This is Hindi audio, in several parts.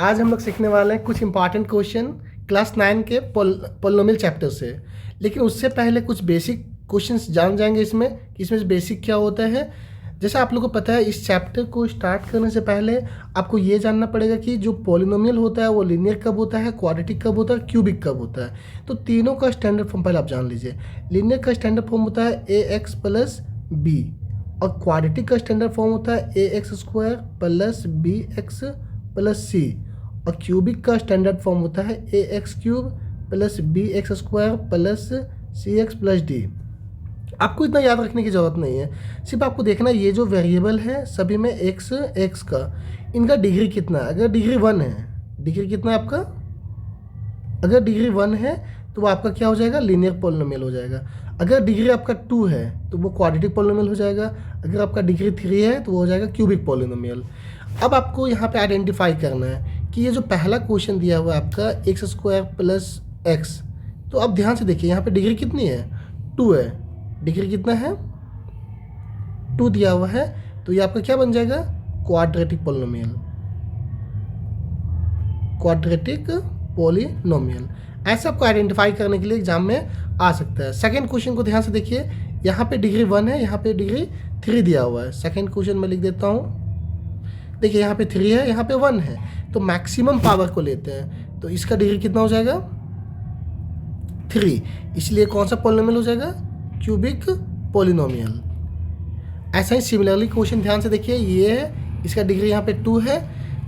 आज हम लोग सीखने वाले हैं कुछ इंपॉर्टेंट क्वेश्चन क्लास 9 के पोलिनोमियल चैप्टर से। लेकिन उससे पहले कुछ बेसिक क्वेश्चंस जान जाएंगे इसमें कि इसमें बेसिक क्या होता है। जैसा आप लोगों को पता है, इस चैप्टर को स्टार्ट करने से पहले आपको ये जानना पड़ेगा कि जो पोलिनोमियल होता है वो लीनियर कब होता है, क्वाड्रेटिक कब होता है, क्यूबिक कब होता है। तो तीनों का स्टैंडर्ड फॉर्म पहले आप जान लीजिए। लीनियर का स्टैंडर्ड फॉर्म होता है ए एक्स प्लस बी, और क्वाड्रेटिक का स्टैंडर्ड फॉर्म होता है A X square plus B X plus C, और क्यूबिक का स्टैंडर्ड फॉर्म होता है A X cube plus B X square plus C X plus D. आपको इतना याद रखने की ज़रूरत नहीं है, सिर्फ आपको देखना है ये जो वेरिएबल है सभी में एक्स एक्स का इनका डिग्री कितना है। अगर डिग्री 1 है, डिग्री कितना है आपका, अगर डिग्री 1 है तो वो आपका क्या हो जाएगा, लीनियर पोलिनोमियल हो जाएगा। अगर डिग्री आपका 2 है तो वो क्वाड्रेटिक पोलिनोमियल हो जाएगा। अगर आपका डिग्री 3 है तो वो हो जाएगा क्यूबिक पोलिनोमियल। अब आपको यहाँ पे आइडेंटिफाई करना है कि ये जो पहला क्वेश्चन दिया हुआ है आपका एक्स स्क्वायर प्लस एक्स, तो अब ध्यान से देखिए यहाँ पे डिग्री कितनी है, 2 है। डिग्री कितना है, 2 दिया हुआ है, तो ये आपका क्या बन जाएगा, क्वाड्रेटिक पोलिनोमियल, क्वाड्रेटिक पोलिनोमियल। ऐसे आपको आइडेंटिफाई करने के लिए एग्जाम में आ सकता है। सेकंड क्वेश्चन को ध्यान से देखिए, यहाँ पे डिग्री 1 है, यहाँ पे डिग्री 3 दिया हुआ है। सेकंड क्वेश्चन में लिख देता हूँ। देखिए यहाँ पे 3 है, यहाँ पे 1 है, तो मैक्सिमम पावर को लेते हैं, तो इसका डिग्री कितना हो जाएगा, 3, इसलिए कौन सा पोलिनोमियल हो जाएगा, क्यूबिक पोलिनोमियल। ऐसा ही सिमिलरली क्वेश्चन ध्यान से देखिए, ये है, इसका डिग्री यहाँ पे 2 है,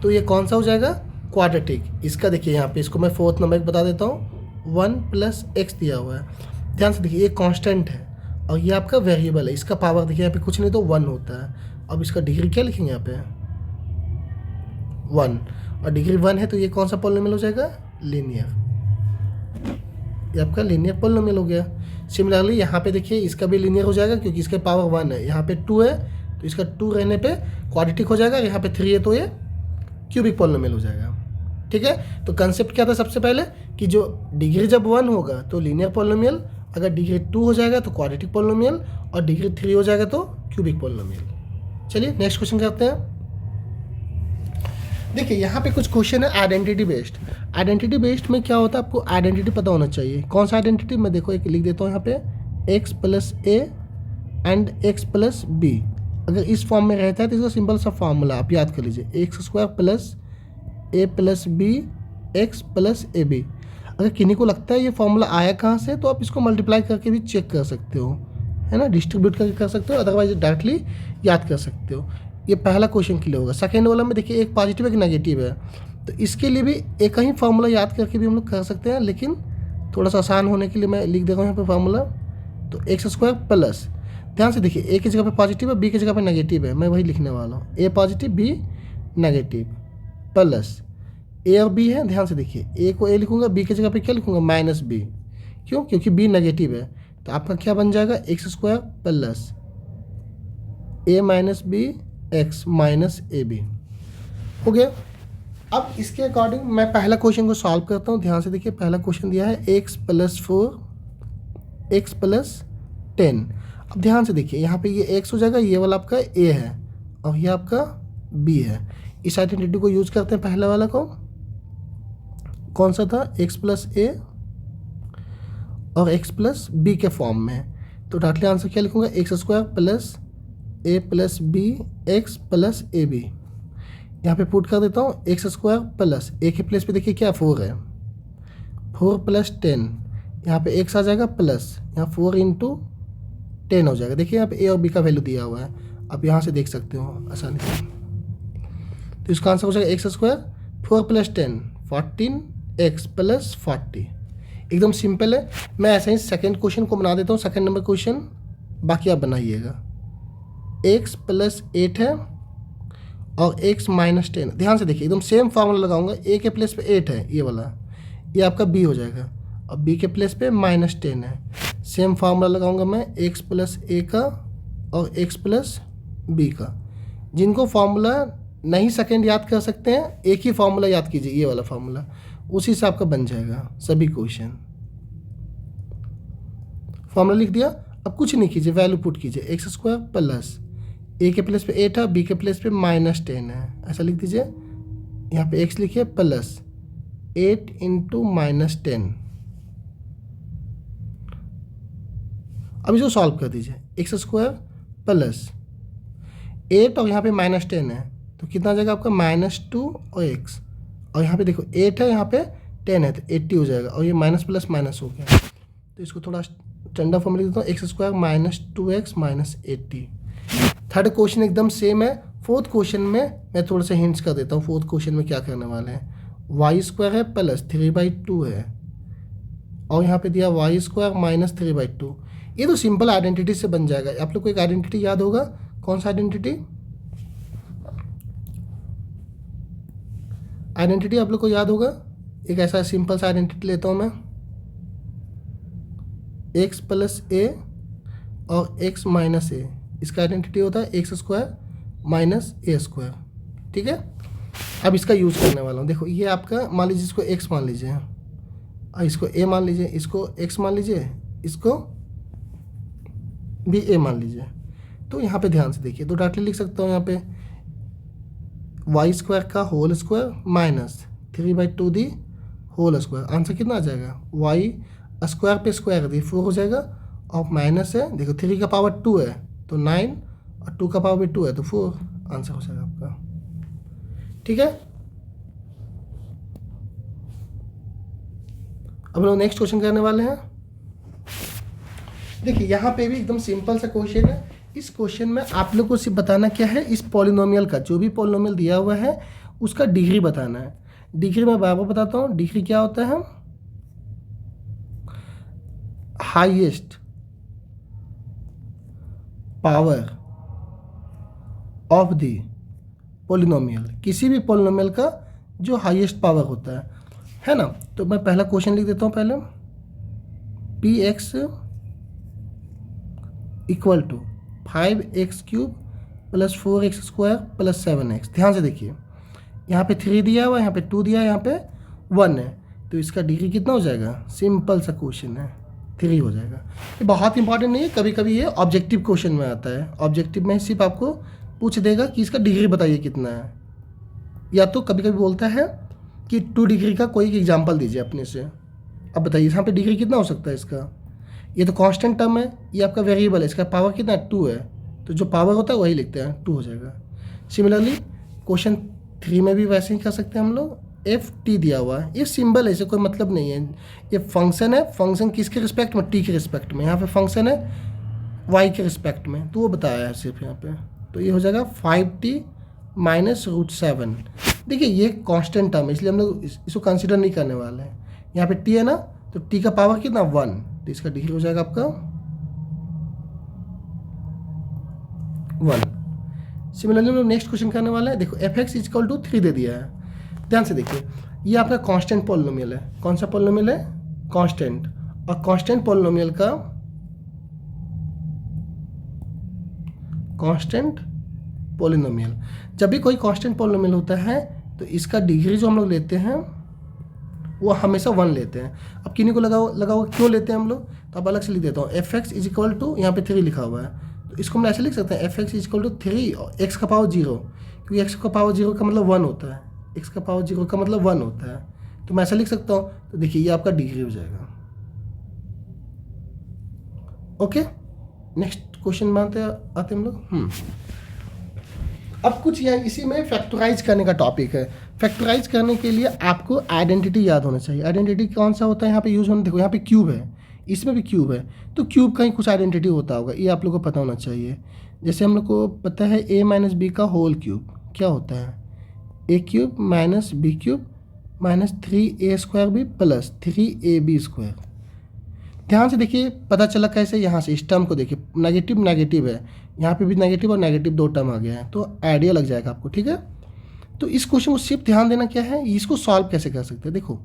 तो ये कौन सा हो जाएगा, क्वाड्रेटिक। इसका देखिए यहाँ पे, इसको मैं 4th नंबर बता देता हूँ, 1 प्लस एक्स दिया हुआ है। ध्यान से देखिए, ये कांस्टेंट है और ये आपका वेरिएबल है, इसका पावर देखिए यहाँ पे कुछ नहीं तो 1 होता है। अब इसका डिग्री क्या लिखेंगे यहाँ पे, 1, और डिग्री 1 है, तो ये कौन सा पोलिनोमियल हो जाएगा, लीनियर। ये आपका लीनियर पोलिनोमियल हो गया। सिमिलरली यहाँ पे देखिए, इसका भी लीनियर हो जाएगा क्योंकि इसका पावर 1 है, यहाँ पे 2 है, तो इसका 2 रहने पे क्वाड्रेटिक हो जाएगा। यहाँ पे 3 है तो ये क्यूबिक पोलिनोमियल हो जाएगा। ठीक है, तो कंसेप्ट क्या था सबसे पहले कि जो डिग्री जब 1 होगा तो लीनियर पोलिनोमियल, अगर डिग्री 2 हो जाएगा तो क्वाड्रेटिक पोलिनोमियल, और डिग्री 3 हो जाएगा तो क्यूबिक पोलिनोमियल। चलिए नेक्स्ट क्वेश्चन करते हैं। देखिए यहाँ पे कुछ क्वेश्चन है आइडेंटिटी बेस्ड। आइडेंटिटी बेस्ड में क्या होता है, आपको आइडेंटिटी पता होना चाहिए। कौन सा आइडेंटिटी, मैं देखो एक लिख देता हूँ यहाँ पे, X plus A and X plus B. अगर इस फॉर्म में रहता है तो इसका सिंपल सा फार्मूला आप याद कर लीजिए, X square plus A plus B X plus A B. अगर किन्हीं को लगता है ये फॉर्मूला आया कहाँ से, तो आप इसको मल्टीप्लाई करके भी चेक कर सकते हो, है ना, डिस्ट्रीब्यूट करके कर सकते हो, अदरवाइज डायरेक्टली याद कर सकते हो। ये पहला क्वेश्चन क्लियर होगा। सेकेंड वाला में देखिए, एक पॉजिटिव एक नेगेटिव है, तो इसके लिए भी एक ही फार्मूला याद करके भी हम लोग कर सकते हैं, लेकिन थोड़ा सा आसान होने के लिए मैं लिख दे रहा हूँ यहाँ पे फार्मूला। तो एक्स स्क्वायर प्लस, ध्यान से देखिए, ए की जगह पे पॉजिटिव है, बी की जगह पे नेगेटिव है, मैं वही लिखने वाला हूँ, ए positive B negative, plus A और बी है। ध्यान से देखिए, ए को ए लिखूंगा, बी की जगह पे क्या लिखूंगा, माइनस बी। क्यों, क्योंकि बी नेगेटिव है, तो आपका क्या बन जाएगा, X square plus A minus B X minus A B हो गया। अब इसके अकॉर्डिंग मैं पहला क्वेश्चन को सॉल्व करता हूँ। ध्यान से देखिए, पहला क्वेश्चन दिया है एक्स प्लस 4 एक्स प्लस 10। अब ध्यान से देखिए, यहाँ पे ये एक्स हो जाएगा, ये वाला आपका ए है और ये आपका बी है। इस आइडेंटिटी को यूज करते हैं, पहला वाला को कौन सा था, एक्स प्लस ए और एक्स प्लस बी के फॉर्म में। तो डायरेक्टली आंसर क्या लिखूंगा, X square plus A plus B X plus A B. यहाँ पे पुट कर देता हूँ, एक्स स्क्वायर प्लस ए के प्लेस पे देखिए क्या 4 है, 4 प्लस 10, यहाँ पे एक्स आ जाएगा प्लस, यहाँ 4 इंटू 10 हो जाएगा। देखिए यहाँ पे ए और बी का वैल्यू दिया हुआ है, आप यहाँ से देख सकते हो आसानी से। तो इसका आंसर हो जाएगा X square 4 plus 10 14 x plus 40। एकदम सिंपल है। मैं ऐसे ही सेकेंड क्वेश्चन को बना देता हूँ, सेकेंड नंबर क्वेश्चन, बाकी आप बनाइएगा। एक्स प्लस 8 है और एक्स माइनस 10। ध्यान से देखिए, एकदम सेम फार्मूला लगाऊंगा, ए के प्लेस पे 8 है, ये वाला, ये आपका बी हो जाएगा, और बी के प्लेस पे माइनस 10 है। सेम फार्मूला लगाऊंगा मैं एक्स प्लस ए का और एक्स प्लस बी का। जिनको फार्मूला नहीं सेकेंड याद कर सकते हैं, एक ही फार्मूला याद कीजिए, ये वाला फार्मूला, उसी से आपका बन जाएगा सभी क्वेश्चन। फार्मूला लिख दिया, अब कुछ नहीं कीजिए, वैल्यू पुट कीजिए, एक्स स्क्वायर प्लस ए के प्लेस पे 8 है, बी के प्लेस पे माइनस 10 है, ऐसा लिख दीजिए। यहाँ पे x लिखिए प्लस 8 इंटू -10। अब इसको सॉल्व कर दीजिए, x² प्लस 8 और यहाँ पे -10 है तो कितना आ जाएगा आपका -2 और x, और यहाँ पे देखो 8 है, यहाँ पे 10 है तो 80 हो जाएगा, और ये माइनस प्लस माइनस हो गया। तो इसको थोड़ा स्टैंडर्ड फॉर्म लिख देता हूँ, x² - 2x - 80। थर्ड क्वेश्चन एकदम सेम है। फोर्थ क्वेश्चन में मैं थोड़ा सा हिंट्स कर देता हूँ। फोर्थ क्वेश्चन में क्या करने वाले हैं, y² है प्लस 3/2 है, और यहाँ पे दिया y² - 3/2। ये तो सिंपल आइडेंटिटी से बन जाएगा। आप लोग को एक आइडेंटिटी याद होगा, कौन सा आइडेंटिटी? आइडेंटिटी आप लोग को याद होगा, एक ऐसा सिंपल सा आइडेंटिटी लेता हूँ मैं, x प्लस a और x माइनस a, इसका आइडेंटिटी होता है x² माइनस a²। ठीक है, अब इसका यूज़ करने वाला हूँ। देखो ये आपका, मान लीजिए इसको x मान लीजिए, और इसको a मान लीजिए, इसको x मान लीजिए, इसको भी a मान लीजिए। तो यहाँ पे ध्यान से देखिए, तो डायरेक्टली लिख सकता हूँ यहाँ पे y² का whole square minus 3/2 the whole square. Answer कितना आ जाएगा, y² पे स्क्वायर दी 4 हो जाएगा, और माइनस है, देखो 3 का पावर 2 है तो 9, और 2 का पावर भी 2 है तो 4, आंसर हो जाएगा आपका। ठीक है, अब लोग नेक्स्ट क्वेश्चन करने वाले हैं। देखिए यहाँ पे भी एकदम सिंपल सा क्वेश्चन है। इस क्वेश्चन में आप लोग को सिर्फ बताना क्या है, इस पॉलिनोमियल का, जो भी पॉलिनोमियल दिया हुआ है उसका डिग्री बताना है। डिग्री मैं बराबर बताता हूँ। डिग्री क्या होता है, highest power of the polynomial, किसी भी पॉलिनोमियल का जो हाईएस्ट पावर होता है ना। तो मैं पहला क्वेश्चन लिख देता हूँ पहले, px equal to 5x³ plus 4x² plus 7x। ध्यान से देखिए, यहाँ पे 3 दिया हुआ है, यहाँ पे 2 दिया है, यहाँ पे 1 है, तो इसका डिग्री कितना हो जाएगा, सिंपल सा क्वेश्चन है, 3 हो जाएगा। ये बहुत इंपॉर्टेंट नहीं है, कभी कभी ये ऑब्जेक्टिव क्वेश्चन में आता है। ऑब्जेक्टिव में सिर्फ आपको पूछ देगा कि इसका डिग्री बताइए कितना है, या तो कभी कभी बोलता है कि 2 डिग्री का कोई एग्जाम्पल दीजिए अपने से। अब बताइए यहाँ पे डिग्री कितना हो सकता है इसका, ये तो कांस्टेंट टर्म है, ये आपका वेरिएबल है, इसका पावर कितना है, 2 है, तो जो पावर होता है वही लिखते हैं, 2 हो जाएगा। सिमिलरली क्वेश्चन 3 में भी वैसे ही कर सकते हैं हम लोग। ft दिया हुआ है, ये सिंबल है, इसे कोई मतलब नहीं है, ये फंक्शन है। फंक्शन किसके रिस्पेक्ट में, t के रिस्पेक्ट में। यहाँ पे फंक्शन है y के रिस्पेक्ट में, तो वो बताया है सिर्फ यहाँ पे, तो ये हो जाएगा 5t - √7। देखिए ये कांस्टेंट टर्म है, इसलिए हम लोग इसको कंसिडर नहीं करने वाले हैं। यहाँ पे t है ना, तो t का पावर कितना, 1, तो इसका डिग्री हो जाएगा आपका 1। सिमिलरली हम लोग नेक्स्ट क्वेश्चन करने वाला है। देखो fx इक्वल टू 3 दे दिया है। ध्यान से देखिए, ये आपका कांस्टेंट पॉलिनोमियल है। कौन सा पॉलिनोमियल है, कांस्टेंट। और कांस्टेंट पॉलिनोमियल का, कांस्टेंट पॉलिनोमियल, जब भी कोई कांस्टेंट पॉलिनोमियल होता है तो इसका डिग्री जो हम लोग लेते हैं वो हमेशा 1 लेते हैं। अब किन्हीं को लगाओ क्यों लेते हैं हम लोग, तो अब अलग से लिख देता हूँ। fx इक्वल टू, यहाँ पे 3 लिखा हुआ है, तो इसको हम ऐसे लिख सकते हैं, fx इक्वल टू 3 और x का पावर 0, क्योंकि x का पावर 0 का मतलब 1 होता है, x का पावर 0 का मतलब 1 होता है, तो मैं ऐसा लिख सकता हूँ। तो देखिए ये आपका डिग्री हो जाएगा। ओके, नेक्स्ट क्वेश्चन में आते हम लोग। अब कुछ यहाँ इसी में फैक्टराइज करने का टॉपिक है। फैक्टराइज करने के लिए आपको आइडेंटिटी याद होना चाहिए। आइडेंटिटी कौन सा होता है यहाँ पे यूज होना, देखो यहाँ पे क्यूब है, इसमें भी क्यूब है, तो क्यूब का ही कुछ आइडेंटिटी होता होगा, ये आप लोग को पता होना चाहिए। जैसे हम लोग को पता है a - b का होल क्यूब क्या होता है, a³ - b³ - 3a² b plus 3ab²। ध्यान से देखिए, पता चला कैसे, यहाँ से इस टर्म को देखिए, नेगेटिव नेगेटिव है, यहाँ पे भी नेगेटिव और नेगेटिव 2 टर्म आ गया है, तो आइडिया लग जाएगा आपको। ठीक है, तो इस क्वेश्चन को सिर्फ ध्यान देना क्या है, इसको सॉल्व कैसे कर सकते हैं। देखो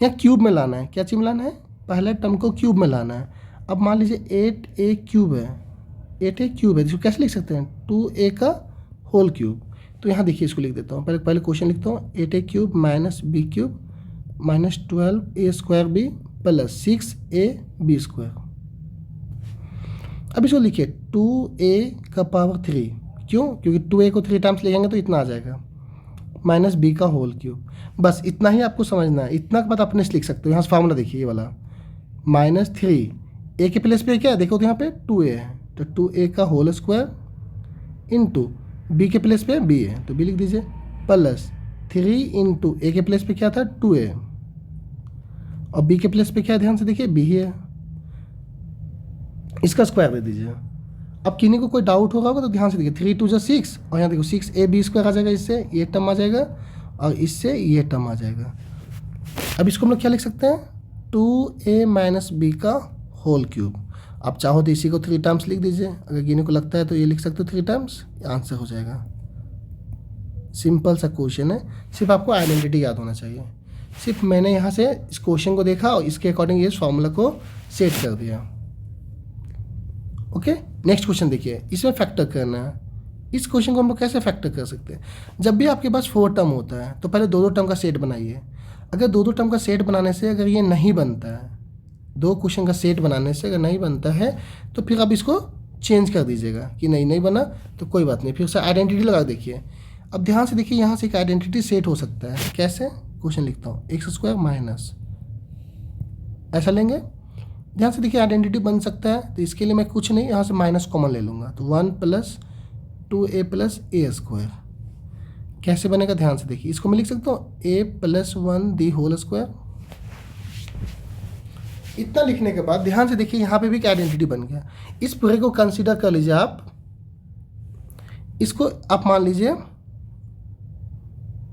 यहाँ क्यूब में लाना है, क्या चीज़ में लाना है, पहले टर्म को क्यूब में लाना है। अब मान लीजिए 8a³ है, 8a³ है, इसको कैसे लिख सकते हैं, 2a का होल क्यूब। तो यहाँ देखिए इसको लिख देता हूँ, पहले क्वेश्चन लिखता हूँ, 8a³ - b³ - 12a² b plus 6ab²। अब इसको लिखिए 2a का पावर 3, क्यों, क्योंकि 2a को 3 टाइम्स ले जाएंगे तो इतना आ जाएगा, माइनस बी का होल क्यूब। बस इतना ही आपको समझना है, इतना के बाद अपने से लिख सकते हो। यहाँ से फार्मूला देखिए ये वाला, -3 ए के प्लेस पे क्या है देखो, तो यहाँ पे 2a है, तो 2a का होल स्क्वायर इंटू बी के प्लेस पे b है तो b लिख दीजिए, प्लस 3 इंटू ए के प्लेस पे क्या था 2a, और बी के प्लेस पे क्या है ध्यान से देखिए b ही है, इसका स्क्वायर दे दीजिए। अब किन्हीं को कोई डाउट होगा तो ध्यान से देखिए, 3 2 6 और यहाँ देखो 6ab स्क्वायर आ जाएगा, इससे ये टर्म आ जाएगा और इससे ये टर्म आ जाएगा। अब इसको हम लोग क्या लिख सकते हैं, 2a माइनस बी का होल क्यूब। आप चाहो तो इसी को 3 टाइम्स लिख दीजिए, अगर किन्हीं को लगता है तो ये लिख सकते हो 3 टाइम्स, आंसर हो जाएगा। सिंपल सा क्वेश्चन है, सिर्फ आपको आइडेंटिटी याद होना चाहिए। सिर्फ मैंने यहाँ से इस क्वेश्चन को देखा और इसके अकॉर्डिंग ये फॉर्मूला को सेट कर दिया। ओके, नेक्स्ट क्वेश्चन देखिए, इसमें फैक्टर करना है। इस क्वेश्चन को हम लोग कैसे फैक्टर कर सकते हैं, जब भी आपके पास 4 टर्म होता है तो पहले 2 टर्म का सेट बनाइए। अगर 2 टर्म का सेट बनाने से अगर ये नहीं बनता है, 2 क्वेश्चन का सेट बनाने से अगर नहीं बनता है तो फिर आप इसको चेंज कर दीजिएगा कि नहीं बना तो कोई बात नहीं, फिर से आइडेंटिटी लगा देखिए। अब ध्यान से देखिए, यहाँ से एक आइडेंटिटी सेट हो सकता है, कैसे, क्वेश्चन लिखता हूँ, x² माइनस ऐसा लेंगे। ध्यान से देखिए आइडेंटिटी बन सकता है, तो इसके लिए मैं कुछ नहीं, यहाँ से माइनस कॉमन ले लूँगा, तो 1 + 2a + a²। कैसे बनेगा ध्यान से देखिए, इसको मैं लिख सकता हूँ a + 1 दी होल स्क्वायर। इतना लिखने के बाद ध्यान से देखिए यहाँ पे भी एक आइडेंटिटी बन गया। इस पूरे को कंसीडर कर लीजिए आप, इसको आप मान लीजिए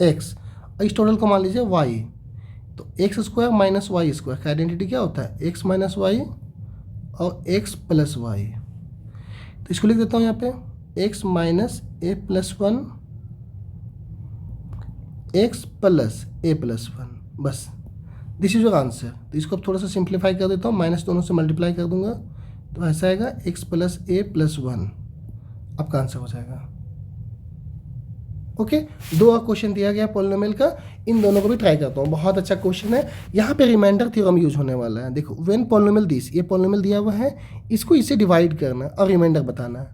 x और इस टोटल को मान लीजिए y, तो x² - y² का आइडेंटिटी क्या होता है, x - y और x + y। तो इसको लिख देता हूँ यहाँ पे x - a + 1 x + a + 1, बस दिस इज योर आंसर। तो इसको अब थोड़ा सा सिंप्लीफाई कर देता हूँ, माइनस दोनों से मल्टीप्लाई कर दूंगा तो ऐसा आएगा x + a + 1, आपका आंसर हो जाएगा। ओके, 2 और क्वेश्चन दिया गया पॉलिनोमियल का, इन दोनों को भी ट्राई करता हूँ, बहुत अच्छा क्वेश्चन है। यहाँ पे रिमाइंडर थ्योरम यूज होने वाला है। देखो, व्हेन पॉलिनोमियल दिस, ये पॉलिनोमियल दिया हुआ है, इसको इससे डिवाइड करना और रिमाइंडर बताना है।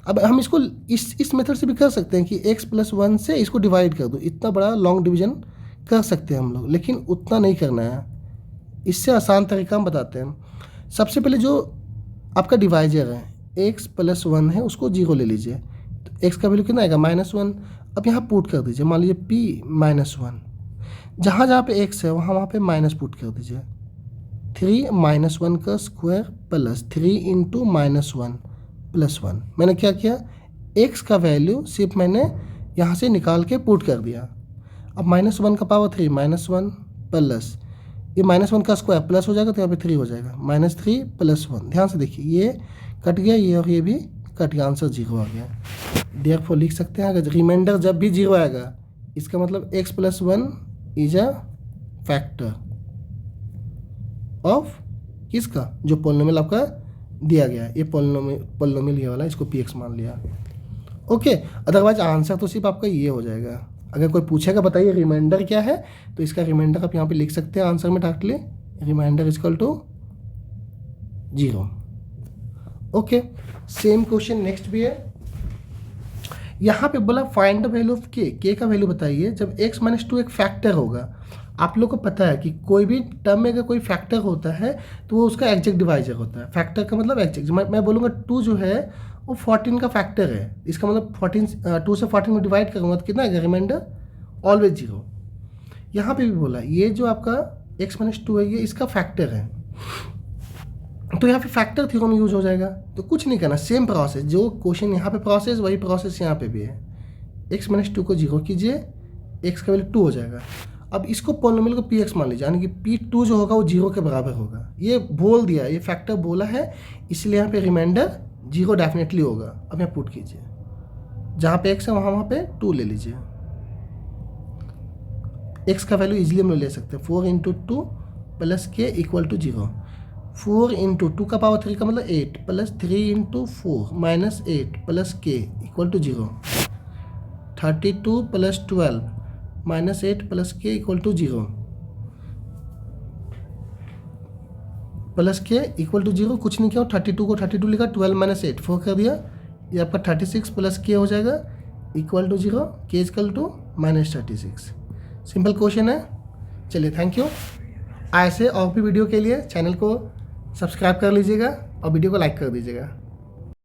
अब हम इसको इस मेथड से भी कर सकते हैं कि x + 1 से इसको डिवाइड कर दो, इतना बड़ा लॉन्ग डिवीजन कर सकते हैं हम लोग, लेकिन उतना नहीं करना है। इससे आसान तरीका हम बताते हैं। सबसे पहले जो आपका डिवाइजर है x + 1 है, उसको 0 ले लीजिए, तो x का वैल्यू कितना आएगा -1। अब यहाँ पुट कर दीजिए, मान लीजिए p - 1, जहाँ पे x है वहाँ पे माइनस पुट कर दीजिए, 3 - 1 का स्क्वायर प्लस 3 × -1 + 1। मैंने क्या किया, x का वैल्यू सिर्फ मैंने यहाँ से निकाल के पुट कर दिया। अब -1 का पावर 3 -1 प्लस ये -1 का स्क्वायर प्लस हो जाएगा तो यहाँ पे 3 हो जाएगा, -3 + 1। ध्यान से देखिए, ये कट गया, ये और ये भी कट गया, आंसर 0 आ गया। देयरफॉर लिख सकते हैं, अगर रिमाइंडर जब भी 0 आएगा इसका मतलब x + 1 is a factor of किसका, जो पॉलिनोमियल आपका दिया गया है। ये पॉलिनोमियल ये वाला, इसको px मान लिया। ओके, अदरवाइज आंसर तो सिर्फ आपका ये हो जाएगा। अगर कोई पूछेगा बताइए रिमाइंडर क्या है, तो इसका रिमाइंडर आप यहाँ पे लिख सकते हैं आंसर में directly, remainder = 0। Okay, same question next भी है। यहाँ पे बोला find the value of k का वैल्यू बताइए जब x - 2 एक फैक्टर होगा। आप लोग को पता है कि कोई भी टर्म में अगर कोई फैक्टर होता है तो वो उसका एग्जैक्ट डिवाइजर होता है। फैक्टर का मतलब एग्जैक्ट, मैं बोलूँगा 2 जो है वो 14 का फैक्टर है, इसका मतलब 2 से 14 में डिवाइड करूँगा तो कितना आएगा, रिमाइंडर ऑलवेज 0। यहाँ पे भी बोला ये जो आपका x - 2 है ये इसका फैक्टर है, तो यहाँ पे फैक्टर थ्योरम यूज हो जाएगा। तो कुछ नहीं करना, सेम प्रोसेस, जो क्वेश्चन यहाँ पे प्रोसेस वही प्रोसेस यहाँ पे भी है। x - 2 को 0 कीजिए, x का वैल्यू 2 हो जाएगा। अब इसको पॉलिनोमियल को px मान लीजिए, यानी कि p2 जो होगा वो 0 के बराबर होगा। ये बोल दिया, ये फैक्टर बोला है, इसलिए यहाँ पे रिमाइंडर 0 डेफिनेटली होगा। अब यहाँ पुट कीजिए, जहाँ पे x है वहाँ पे 2 ले लीजिए। x का वैल्यू इजीली हम ले सकते हैं, 4 × 2 + k = 0। 4 × 2 का पावर 3 का मतलब 8 plus 3 × 4 -8 plus k = 0। 32 + 12 -8 plus k = 0 plus k = 0। कुछ नहीं किया, 32 को 32 लिखा, 12 - 8 4 कर दिया, ये आपका 36 प्लस k हो जाएगा = 0, k = -36। सिंपल क्वेश्चन है। चलिए थैंक यू। ऐसे और भी वीडियो के लिए चैनल को सब्सक्राइब कर लीजिएगा और वीडियो को लाइक कर दीजिएगा।